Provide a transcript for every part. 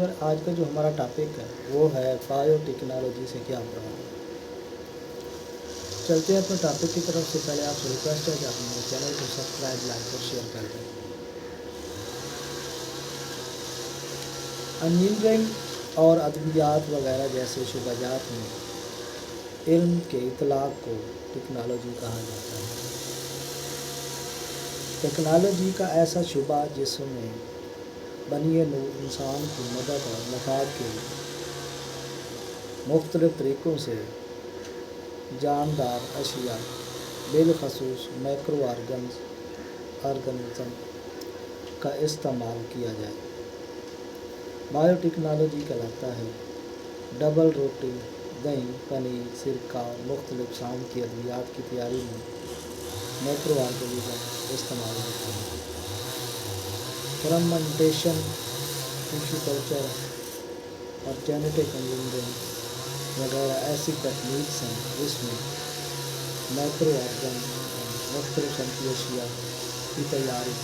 Viewer, आज का जो हमारा टॉपिक है वो है बायोटेक्नोलॉजी से क्या मुराद। चलते हैं अपने टॉपिक की तरफ। से पहले आपसे रिक्वेस्ट है कि आप मेरे चैनल को सब्सक्राइब, लाइक और शेयर कर दें। इंजीनियरिंग और अद्वियात वगैरह जैसे शुबाजात में इल्म के इतलाक़ को टेक्नोलॉजी कहा जाता है। टेक्नोलॉजी का ऐसा शुबा जिसमें बनी नूर इंसान की मदद और मफाद के लिए मुख्तलिफ़ तरीक़ों से जानदार अशिया बिलखसूस माइक्रो ऑर्गनिज़म का इस्तेमाल किया जाए, बायोटेक्नोलॉजी कहलाता है। डबल रोटी, दही, पनीर, सिरका और मुख्तलिफ़ शाम की अद्वियात की तैयारी में माइक्रो ऑर्गनिज़म इस्तेमाल होता है। फर्मेंटेशन, टिश्यू कल्चर और जेनेटिक इंजीनियरिंग वगैरह ऐसी तकनीक्स हैं जिसमें माइक्रो ऑर्गनिज़म मुख्तलिफ़ शमसी अशिया की तैयारी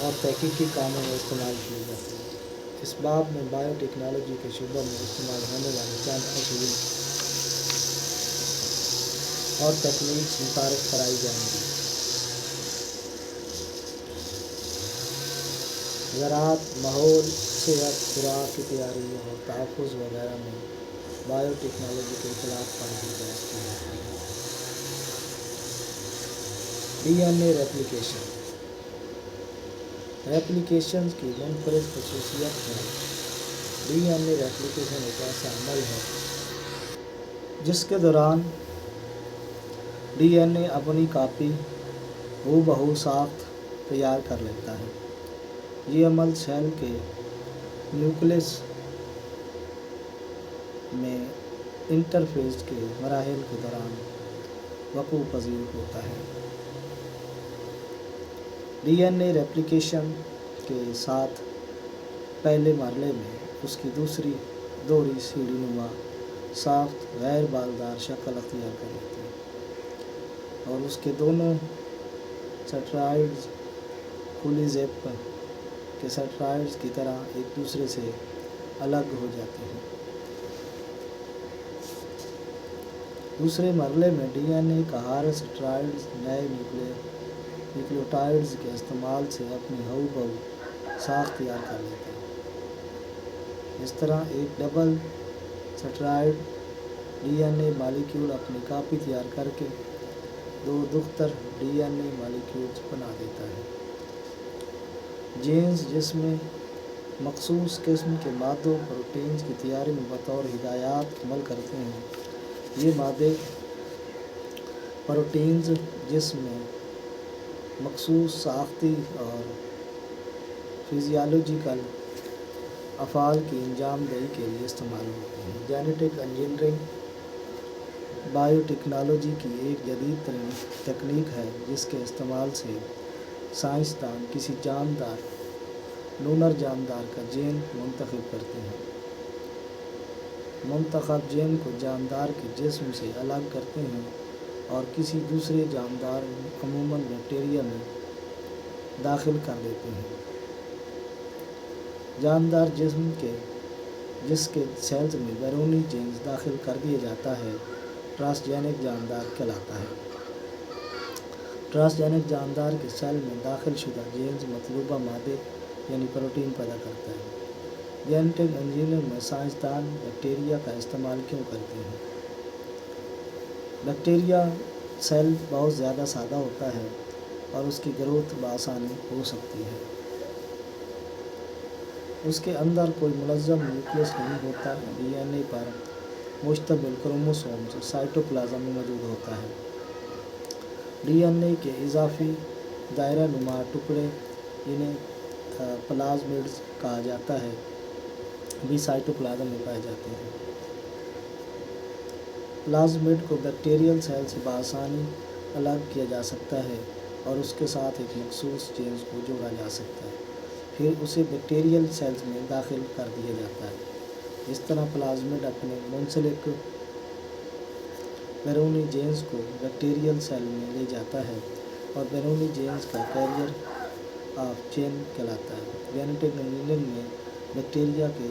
और तहकीकी कामों में इस्तेमाल किए जाते हैं। इस बाब में बायोटेक्नोलॉजी के शुबे में इस्तेमाल होने वाले चंद असूल और तकनीक मुतारिफ कराई जाएंगी। ज़राअत, माहौल, सेहत, खुराक की तैयारी और तहफ़्फ़ुज़ वगैरह में बायोटेक्नोलॉजी के इतलाक़ पर भी बहस की जाती है। DNA रेप्लिकेशन की मुनफरिद ख़ुसूसियत है। DNA रेप्लिकेशन एक ऐसा अमल है जिसके दौरान DNA अपनी कापी हूबहू साख्त तैयार कर लेता है। ये अमल सेल के न्यूक्लियस में इंटरफेज के मराहिल के दौरान वक़ू पज़ीर होता है। DNA रेप्लिकेशन के साथ पहले मरहले में उसकी दूसरी दोहरी सीढ़ी नुमा साख्त गैर बालदार शक्ल अख्तियार कर लेती है और उसके दोनों सेंट्राइड्स खुली ज़िप के सेंट्राइड्स की तरह एक दूसरे से अलग हो जाते हैं। दूसरे मरहले में DNA का हर सेंट्राइड्स नए न्यूक्लियोटाइड्स के इस्तेमाल से अपनी हूबहू साख्त तैयार कर लेता है। इस तरह एक डबल सेंट्राइड DNA मालिक्यूल अपनी कापी तैयार करके दो दुख्तर DNA मालिक्यूल्स बना देता है। जीन्स जिसमें मखसूस किस्म के मादों प्रोटीन्स की तैयारी में बतौर हिदायत अमल करते हैं। ये मादे प्रोटीन्स जिसमें मखसूस साख्ती और फिजियोलॉजिकल अफ़ाल की अंजाम दही के लिए इस्तेमाल होते हैं। जेनेटिक इंजीनियरिंग बायोटेक्नोलॉजी की एक जदीद तरीन तकनीक है जिसके इस्तेमाल से साइंसदान किसी जानदार लूनर जानदार का जीन मुंतखब करते हैं। मुंतखब जीन को जानदार के जिस्म से अलग करते हैं और किसी दूसरे जानदार अमूमन बैक्टीरिया में दाखिल कर देते हैं। जानदार जिस्म के जिसके सेल्स में बैरूनी जीन्स दाखिल कर दिया जाता है ट्रांसजेनिक जानदार कहलाता है। ट्रांसजेनिक जानदार के सेल में दाखिल शुदा जीन्स मतलूबा मादे यानी प्रोटीन पैदा करता है। जेनेटिक इंजीनियरिंग में साइंसदान बैक्टीरिया का इस्तेमाल क्यों करते हैं? बैक्टीरिया सेल बहुत ज़्यादा सादा होता है और उसकी ग्रोथ बआसानी हो सकती है। उसके अंदर कोई मुनज़्ज़म न्यूक्लियस नहीं होता। DNA पर मुश्तमिल क्रोमोसोम्स साइटोप्लाज्म में मौजूद होता है। DNA के इजाफी दायरा नुमा टुकड़े जिन्हें प्लाज्मिड्स कहा जाता है भी साइटोप्लाज्म में पाए जाते हैं। प्लाज्मिड को बैक्टीरियल सेल से बआसानी अलग किया जा सकता है और उसके साथ एक मखसूस जीन्स को जोड़ा जा सकता है, फिर उसे बैक्टीरियल सेल्स में दाखिल कर दिया जाता है। इस तरह प्लाज्मिड अपने मुंसलिक बैरूनी जीन्स को बैक्टीरियल सेल में ले जाता है और बैरूनी जीन्स का कैरियर ऑफ चेन कहलाता है। जेनेटिक इंजीनियरिंग में बैक्टीरिया के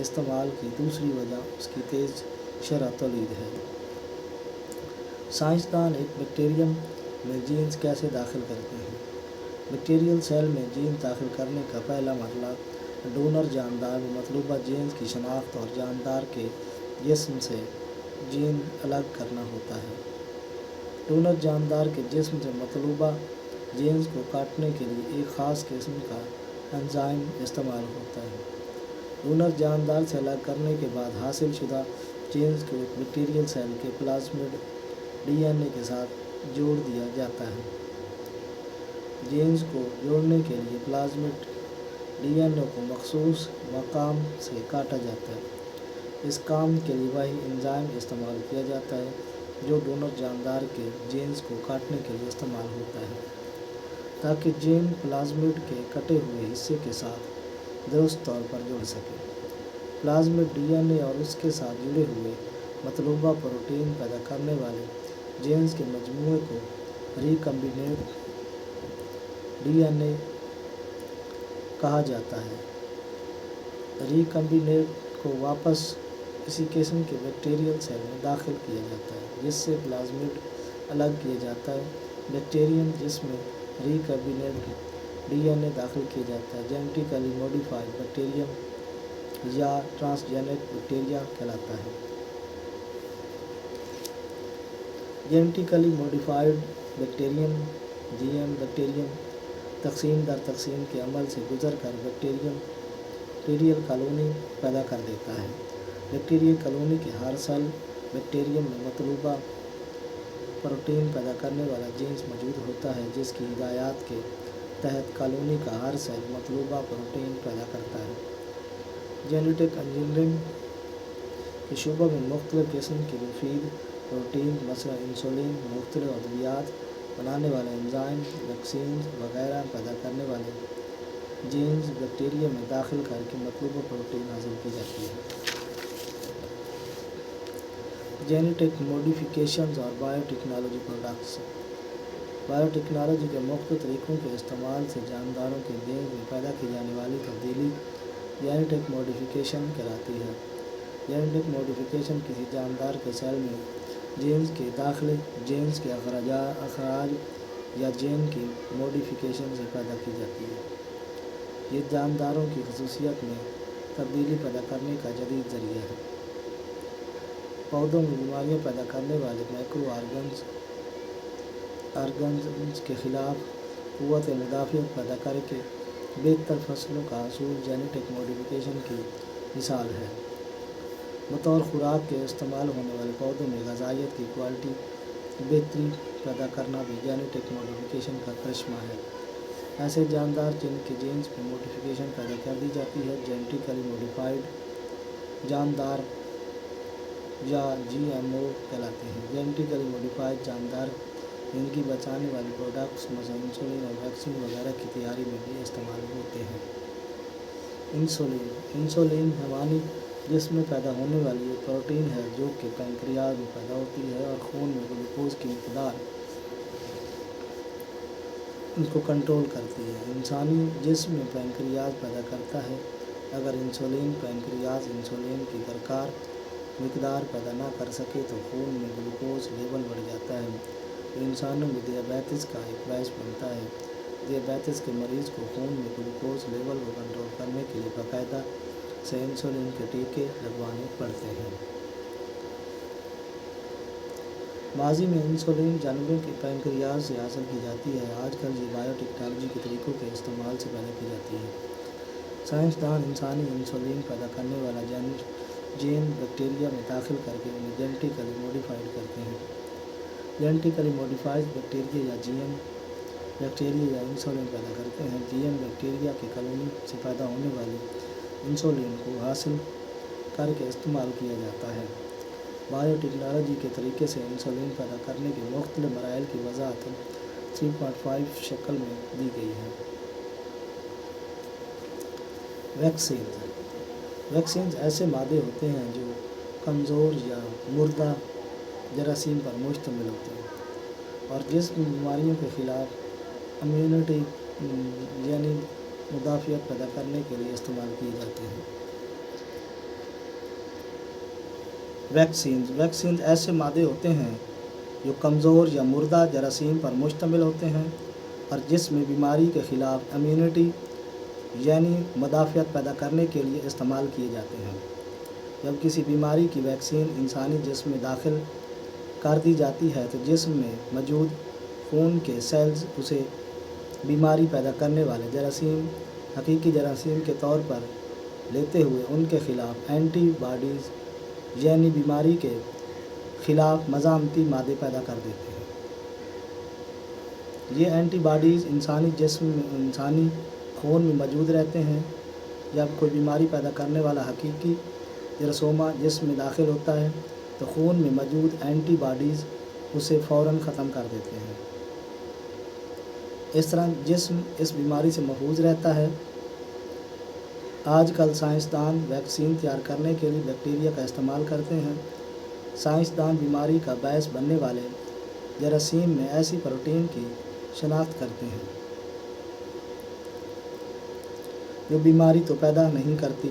इस्तेमाल की दूसरी वजह उसकी तेज़ शरह तौलीद है। साइंसदान एक बैक्टीरियम में जीन्स कैसे दाखिल करते हैं? बैक्टीरियल सेल में जीन्स दाखिल करने का पहला मरहला डोनर जानदार में मतलूबा जीन्स की शनाख्त और जानदार के जिस्म से जीन अलग करना होता है। डोनर जानदार के जिस्म से मतलूबा जीन्स को काटने के लिए एक ख़ास किस्म का एंजाइम इस्तेमाल होता है। डोनर जानदार से अलग करने के बाद हासिल शुदा जीन्स को एक बैक्टीरियल सेल के प्लाज्मिड डीएनए के साथ जोड़ दिया जाता है। जीन्स को जोड़ने के लिए प्लाज्मिड डीएनए को मखसूस मकाम से काटा जाता है। इस काम के लिए वही एंजाइम इस्तेमाल किया जाता है जो डोनर जानदार के जीन्स को काटने के लिए इस्तेमाल होता है, ताकि जीन प्लाज्मिड के कटे हुए हिस्से के साथ दुरुस्त तौर पर जुड़ सके। प्लाज्मिड डीएनए और उसके साथ जुड़े हुए मतलूबा प्रोटीन पैदा करने वाले जीन्स के मजमूए को रिकम्बिनेट डीएनए कहा जाता है। रिकम्बिनेट को वापस इसी किस्म के बैक्टीरियल सेल में दाखिल किया जाता है, जिससे प्लाज्मिड अलग किया जाता है। बैक्टीरियम जिसमें रिकम्बिनेट डीएनए दाखिल किया जाता है जेनेटिकली मॉडिफाइड बैक्टीरियम या ट्रांसजेनिक बैक्टीरिया कहलाता है। Genetically modified bacterium GM bacterium तकसीम दर तकसीम के अमल से गुजर कर बैक्टीरियल कॉलोनी पैदा कर देता है। बैक्टीरियल कॉलोनी के हर सेल बैक्टीरियम में मतलूबा प्रोटीन पैदा करने वाला जीन्स मौजूद होता है, जिसकी हिदायत के तहत कॉलोनी का हर सेल मतलूबा प्रोटीन पैदा करता है। जेनेटिक इंजीनियरिंग के शोबों में मुख्तलिफ़ किस्म की मुफीद प्रोटीन मसलन इंसुलिन, मुख्तलिफ़ अद्वियात बनाने वाले एंजाइम, वैक्सीन वगैरह पैदा करने वाले जीन्स बैक्टीरिया में दाखिल करके मतलूबा प्रोटीन हासिल की जाती है। जेनेटिक मॉडिफिकेशंस और बायोटेक्नोलॉजी प्रोडक्ट्स। बायोटेक्नोलॉजी के मुख्तलिफ़ तरीक़ों के इस्तेमाल से जानदारों के जीन्स में पैदा की जाने वाली तब्दीली जेनेटिक मॉडिफिकेशन कहलाती है। जेनेटिक मॉडिफिकेशन किसी जानदार के सेल में जीन्स के दाखिले, जीन्स के अखराज या जीन की मॉडिफिकेशन से पैदा की जाती है। ये जानदारों की खसूसियत में तब्दीली पैदा करने का जदीद ज़रिया है। पौधों में बीमारियाँ पैदा करने वाले माइक्रो ऑर्गन्स के ख़िलाफ़ क़ुव्वत मुदाफ़ियत पैदा करके बेहतर फसलों का हसूल जेनेटिक मॉडिफिकेशन की मिसाल है। बतौर खुराक के इस्तेमाल होने वाले पौधों में ग़िज़ाइयत की क्वालिटी बेहतरी पैदा करना भी जेनेटिक मॉडिफिकेशन का करिश्मा है। ऐसे जानदार जिनके जीन्स में मॉडिफिकेशन पैदा कर दी जाती है जेनेटिकली मॉडिफाइड जानदार या GMO कहलाते हैं। जेनेटिकली मॉडिफाइड जानदार जिनकी बचाने वाली प्रोडक्ट्स मसलन इंसुलिन और वैक्सीन वगैरह की तैयारी में भी इस्तेमाल होते हैं। इंसुलिन हमारी जिस्म में पैदा होने वाली एक प्रोटीन है जो कि पैंक्रियाज में पैदा होती है और खून में ग्लूकोज की मकदार उनको कंट्रोल करती है। इंसानी जिस्म में पैंक्रियाज पैदा करता है। अगर इंसुलिन पैंक्रियाज इंसुलिन की दरकार मकदार पैदा ना कर सके तो खून में ग्लूकोज लेवल बढ़ जाता है। इंसानों में दियाबेटिस का एक बायस बनता है। दियाबेटिस के मरीज़ को खून में ग्लूकोज लेवल को कंट्रोल करने के लिए बाकायदा से इंसुलिन के टीके लगवाने पड़ते हैं। माजी में इंसुलिन जानवरों के पैंक्रियाज से हासिल की जाती है। आजकल ये बायोटेक्नोलॉजी के तरीक़ों के इस्तेमाल से पैदा की जाती है। साइंसदान इंसानी इंसुलिन पैदा करने वाला जीन बैक्टीरिया में दाखिल करके उन्हें जेनेटिकली मॉडिफाइड करते हैं। जेनेटिकली मॉडिफाइड बैक्टीरिया या GM बैक्टीरिया या इंसुलिन पैदा करते हैं। GM बैक्टीरिया की कॉलोनी से पैदा होने वाली इंसुलिन को हासिल करके इस्तेमाल किया जाता है। बायोटेक्नोलॉजी के तरीके से इंसुलिन पैदा करने के मुख्तलिफ मराइल की वज़ाहत 3.5 शक्ल में दी गई है। वैक्सीन ऐसे मादे होते हैं जो कमज़ोर या मुर्दा जरासीम पर मुश्तमिल होते हैं और जिस्म बीमारियों के ख़िलाफ़ इम्यूनिटी यानी मुदाफ़ियत पैदा करने के लिए इस्तेमाल किए जाते हैं। वैक्सीन ऐसे मादे होते हैं जो कमज़ोर या मुर्दा जरासीम पर मुश्तमिल होते हैं और जिसमें बीमारी के ख़िलाफ़ इम्यूनिटी यानी मुदाफ़ियत पैदा करने के लिए इस्तेमाल किए जाते हैं। जब किसी बीमारी की वैक्सीन इंसानी जिस्म में दाखिल कर दी जाती है तो जिस्म में मौजूद खून के सेल्स उसे बीमारी पैदा करने वाले जरासीम हकीकी जरासीम के तौर पर लेते हुए उनके ख़िलाफ़ एंटीबॉडीज़ यानी बीमारी के ख़िलाफ़ मज़ामती मादे पैदा कर देते हैं। ये एंटीबॉडीज़ इंसानी खून में मौजूद रहते हैं। जब कोई बीमारी पैदा करने वाला हकीकी जरासीम जिस्म में दाखिल होता है तो खून में मौजूद एंटीबॉडीज़ उसे फ़ौरन ख़त्म कर देते हैं। इस तरह जिस्म इस बीमारी से महफूज रहता है। आजकल साइंसदान वैक्सीन तैयार करने के लिए बैक्टीरिया का इस्तेमाल करते हैं। साइंसदान बीमारी का बायस बनने वाले जरासीम में ऐसी प्रोटीन की शनाख्त करते हैं जो बीमारी तो पैदा नहीं करती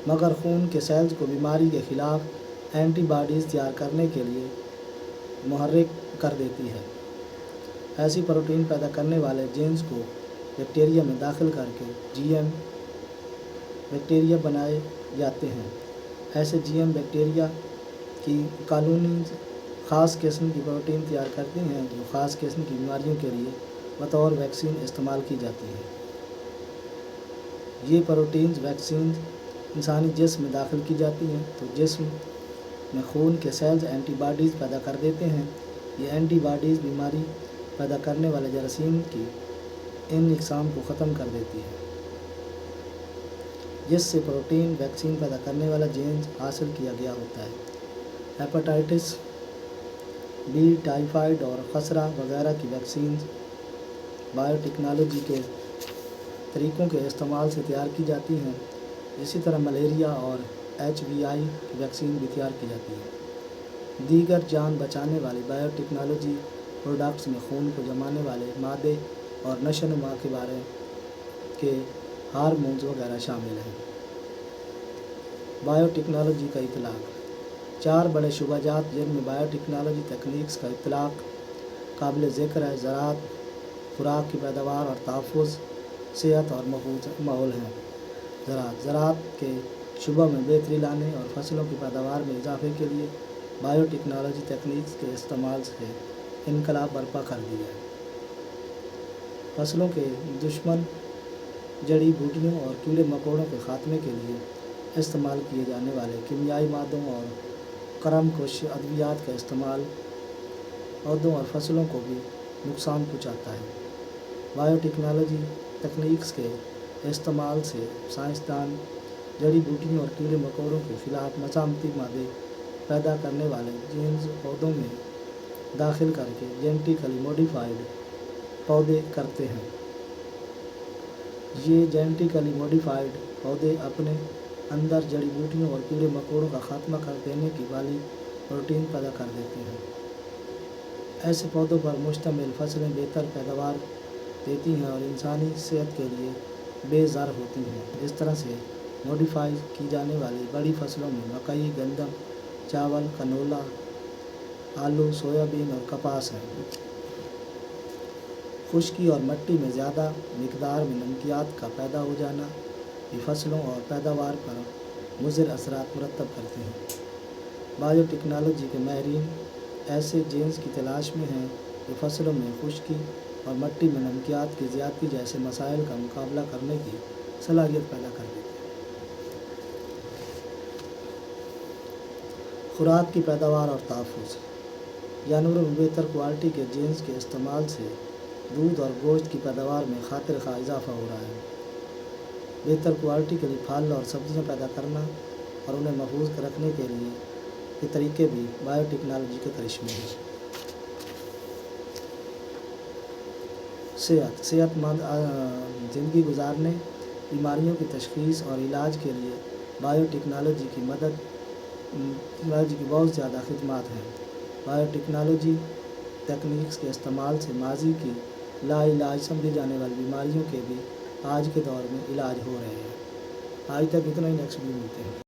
मगर खून के सेल्स को बीमारी के ख़िलाफ़ एंटीबॉडीज़ तैयार करने के लिए मुहर्रिक कर देती है। ऐसी प्रोटीन पैदा करने वाले जीन्स को बैक्टीरिया में दाखिल करके जीएम बैक्टीरिया बनाए जाते हैं। ऐसे जीएम बैक्टीरिया की कॉलोनीज़ ख़ास किस्म की प्रोटीन तैयार करती हैं जो ख़ास किस्म की बीमारियों के लिए बतौर वैक्सीन इस्तेमाल की जाती है। ये प्रोटीन्स वैक्सीन इंसानी जिस्म में दाखिल की जाती हैं तो जिस्म में खून के सेल्स एंटीबॉडीज़ पैदा कर देते हैं। ये एंटीबॉडीज़ बीमारी पैदा करने वाले जरासीम की इन अक़साम को ख़त्म कर देती है जिससे प्रोटीन वैक्सीन पैदा करने वाला जीन्स हासिल किया गया होता है। हेपेटाइटिस बी, टाइफाइड और खसरा वगैरह की वैक्सीन बायोटेक्नोलॉजी के तरीक़ों के इस्तेमाल से तैयार की जाती हैं। इसी तरह मलेरिया और HVI की वैक्सीन भी तैयार की जाती है। दीगर जान बचाने वाली बायोटेक्नोलॉजी प्रोडक्ट्स में खून को जमाने वाले मादे और नशोनुमा के बारे के हार्मोन्स वगैरह शामिल हैं। बायोटेक्नोलॉजी का इतलाक़ 4 बड़े शुबाजात जिनमें बायोटेक्नोलॉजी तकनीक्स का इतलाक़ काबिल ज़िक्र है ज़राअत, खुराक की पैदावार और तहफ़्फ़ुज़, सेहत और माहौल हैं। ज़राअत के शुबा में बेहतरी लाने और फसलों की पैदावार में इजाफे के लिए बायोटेक्नोलॉजी तकनीक्स के इस्तेमाल से इनकलाब बर्पा कर दिया है। फसलों के दुश्मन जड़ी बूटियों और कीड़े मकोड़ों के ख़ात्मे के लिए इस्तेमाल किए जाने वाले कीमियाई मादों और करमकुश अद्वियात का इस्तेमाल पौधों और फसलों को भी नुकसान पहुँचाता है। बायोटेक्नोलॉजी तकनीक्स के इस्तेमाल से साइंसदान जड़ी बूटियों और कीड़े मकोड़ों के ख़िलाफ़ मज़ामती मादे पैदा करने वाले जीन्स पौधों में दाखिल करके जेनेटिकली मॉडिफाइड पौधे करते हैं। ये जेनेटिकली मॉडिफाइड पौधे अपने अंदर जड़ी बूटियों और कीड़े मकोड़ों का ख़ात्मा कर देने की वाली प्रोटीन पैदा कर देते हैं। ऐसे पौधों पर मुश्तमिल फसलें बेहतर पैदावार देती हैं और इंसानी सेहत के लिए बेज़र होती हैं। इस तरह से मॉडिफाई की जाने वाली बड़ी फसलों में मकई, गंदम, चावल, कनोला, आलू, सोयाबीन और कपास हैं। खुश्की और मिट्टी में ज़्यादा मिकदार में नमकियात का पैदा हो जाना भी फसलों और पैदावार पर मुज़िर असरात मुरतब करते हैं। बायोटेक्नोलॉजी के माहिरीन ऐसे जीन्स की तलाश में हैं जो फसलों में खुश्की और मिट्टी में नमकियात की ज़्यादती जैसे मसाइल का मुकाबला करने की सलाहियत पैदा कर देते हैं। खुराक की पैदावार और तहफ़्फ़ुज़ जानवरों में बेहतर क्वालिटी के जीन्स के इस्तेमाल से दूध और गोश्त की पैदावार में खातिर खा इजाफ़ा हो रहा है। बेहतर क्वालिटी के लिए फल और सब्ज़ियाँ पैदा करना और उन्हें महफूज रखने के लिए ये तरीके भी बायोटेक्नोलॉजी के करिश्मे हैं। सेहतमंद ज़िंदगी गुजारने, बीमारियों की तशख़ीस और इलाज के लिए बायोटेक्नोलॉजी की बहुत ज़्यादा खिदमात हैं। बायोटेक्नोलॉजी तकनीक के इस्तेमाल से माजी की लाइलाज समझी जाने वाली बीमारियों के भी आज के दौर में इलाज हो रहे हैं। आज तक इतना ही, नेक्स्ट वीडियो मिलते हैं।